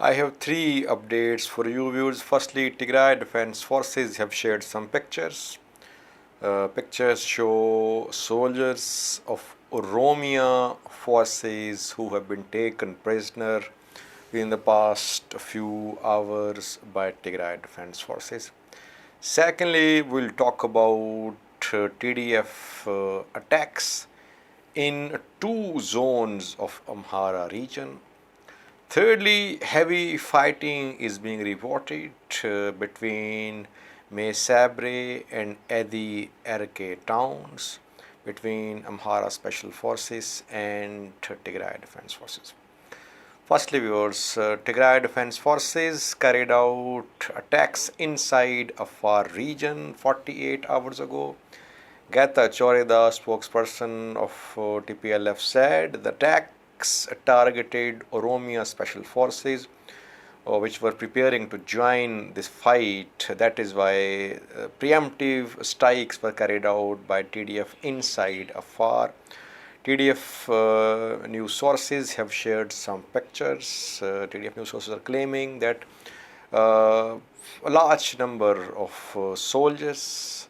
I have three updates for you viewers. Firstly, Tigray Defense Forces have shared some pictures. Pictures show soldiers of Oromia forces who have been taken prisoner in the past few hours by Tigray Defense Forces. Secondly, we'll talk about TDF attacks in two zones of Amhara region. Thirdly, heavy fighting is being reported between Mesabre and Edi Erke towns, between Amhara Special Forces and Tigray Defense Forces. Firstly, viewers, Tigray Defense Forces carried out attacks inside Afar region 48 hours ago. Gata Choreda, spokesperson of TPLF, said the attacks targeted Oromia Special Forces, which were preparing to join this fight. That is why preemptive strikes were carried out by TDF inside Afar. TDF news sources have shared some pictures. TDF news sources are claiming that a large number of soldiers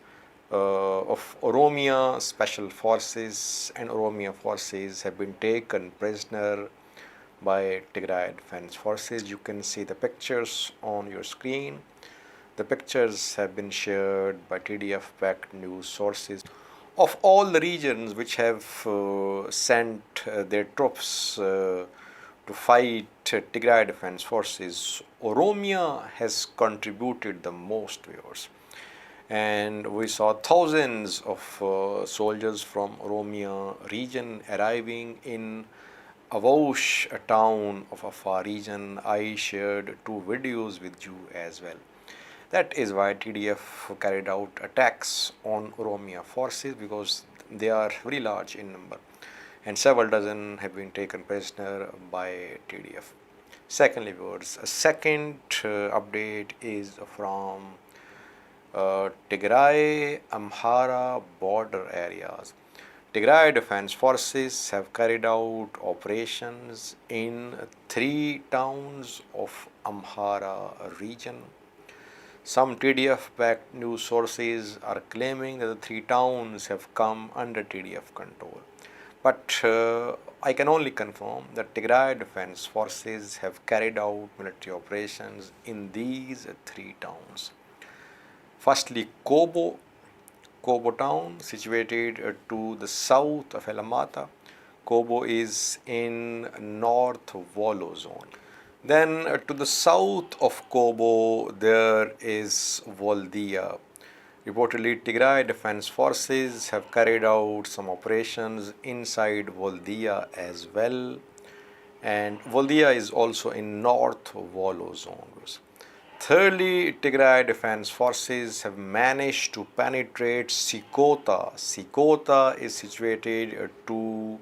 of Oromia Special Forces and Oromia forces have been taken prisoner by Tigray Defense Forces. You can see the pictures on your screen. The pictures have been shared by TDF-backed news sources. Of all the regions which have sent their troops to fight Tigray Defense Forces, Oromia has contributed the most, viewers. And we saw thousands of soldiers from Oromia region arriving in Avaush, a town of Afar region. I shared two videos with you as well. That is why TDF carried out attacks on Oromia forces, because they are very large in number and several dozen have been taken prisoner by TDF. Secondly, viewers, a second update is from Tigray Amhara border areas. Tigray Defense Forces have carried out operations in three towns of Amhara region. Some TDF-backed news sources are claiming that the three towns have come under TDF control. But I can only confirm that Tigray Defense Forces have carried out military operations in these three towns. Firstly, Kobo town, situated to the south of Alamata. Kobo is in North Volo zone. Then to the south of Kobo, there is Woldiya. Reportedly, Tigray Defense Forces have carried out some operations inside Woldiya as well. And Woldiya is also in North Volo zone. Thirdly, Tigray Defense Forces have managed to penetrate Sekota. Sekota is situated to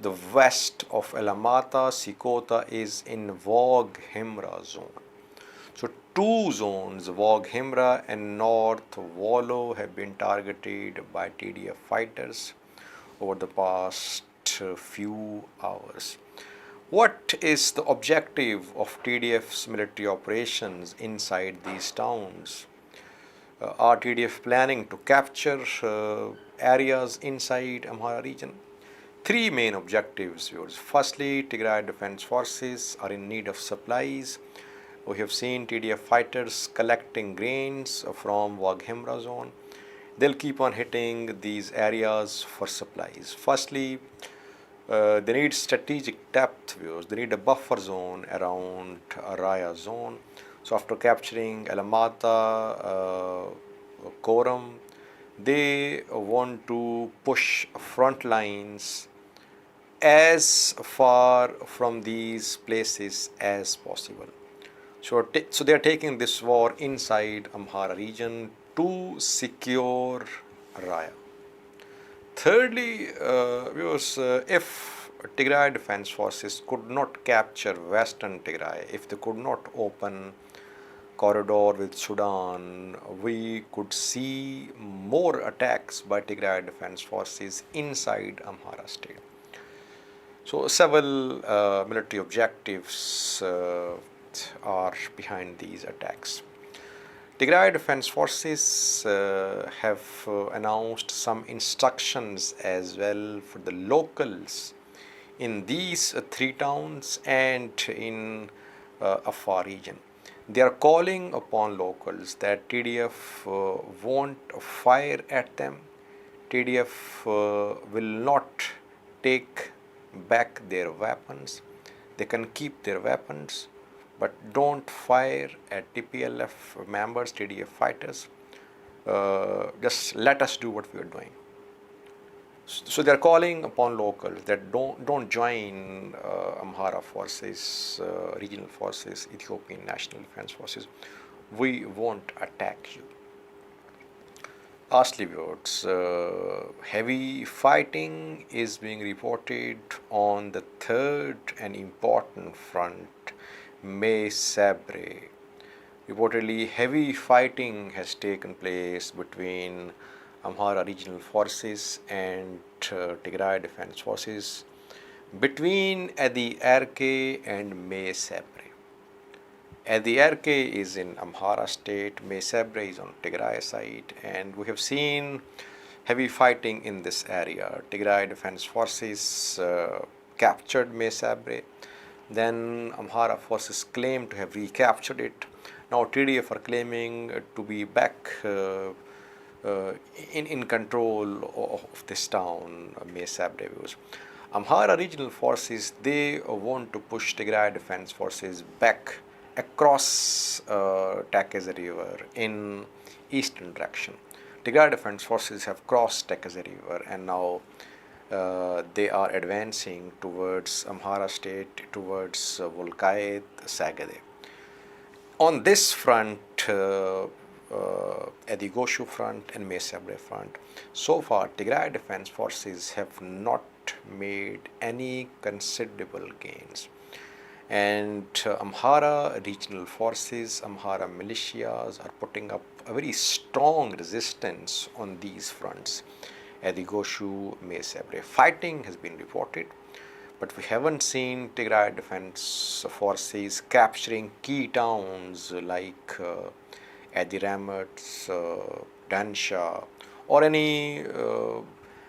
the west of Alamata. Sekota is in Wog Himra zone. So two zones, Wog Himra and North Volo, have been targeted by TDF fighters over the past few hours. What is the objective of TDF's military operations inside these towns? Are TDF planning to capture areas inside Amhara region? Three main objectives, viewers. Firstly, Tigray Defense Forces are in need of supplies. We have seen TDF fighters collecting grains from Wag Himra zone. They'll keep on hitting these areas for supplies. Firstly, they need strategic depth, viewers. They need a buffer zone around Araya zone. So after capturing Alamata, Koram, they want to push front lines as far from these places as possible. So they are taking this war inside Amhara region to secure Raya. Thirdly, viewers, if Tigray Defense Forces could not capture Western Tigray, if they could not open corridor with Sudan, we could see more attacks by Tigray Defense Forces inside Amhara state. So several military objectives are behind these attacks. Tigray Defense Forces have announced some instructions as well for the locals in these three towns and in Afar region. They are calling upon locals that TDF won't fire at them. TDF will not take back their weapons. They can keep their weapons, but don't fire at TPLF members, TDF fighters. Just let us do what we are doing. So they are calling upon locals that don't join Amhara forces, regional forces, Ethiopian National Defense Forces. We won't attack you. Lastly, viewers, heavy fighting is being reported on the third and important front, May Sabre. Reportedly, heavy fighting has taken place between Amhara regional forces and Tigray Defense Forces between Adi Erke and May Sabre. Adi Erke is in Amhara state, May Sabre is on Tigray side, and we have seen heavy fighting in this area. Tigray Defense Forces captured May Sabre, then Amhara forces claim to have recaptured it. Now TDF are claiming to be back in control of this town, May Sabre. Amhara regional forces, they want to push Tigray Defense Forces back across Takeze River in eastern direction. Tigray Defense Forces have crossed Takeze River and now they are advancing towards Amhara state, towards Woldiya, Sagade. On this front, Edigoshu front and May Sabre front, so far Tigray Defense Forces have not made any considerable gains. And Amhara regional forces, Amhara militias are putting up a very strong resistance on these fronts. Edigoshu, May Sabre. Fighting has been reported, but we haven't seen Tigray Defense Forces capturing key towns like Adiramat, Dansha, or any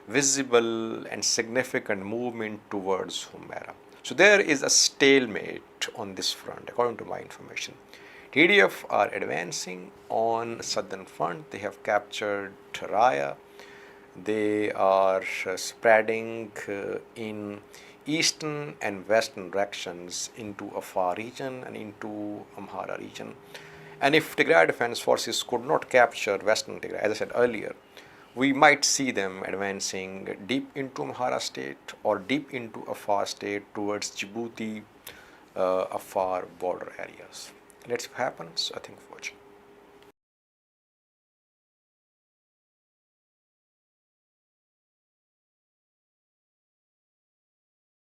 visible and significant movement towards Humera. So there is a stalemate on this front, according to my information. TDF are advancing on southern front. They have captured Raya. They are spreading in eastern and western directions into Afar region and into Amhara region. And if Tigray Defense Forces could not capture western Tigray, as I said earlier, we might see them advancing deep into Amhara state or deep into Afar state towards Djibouti, Afar border areas. Let's see what happens. Thank you for watching.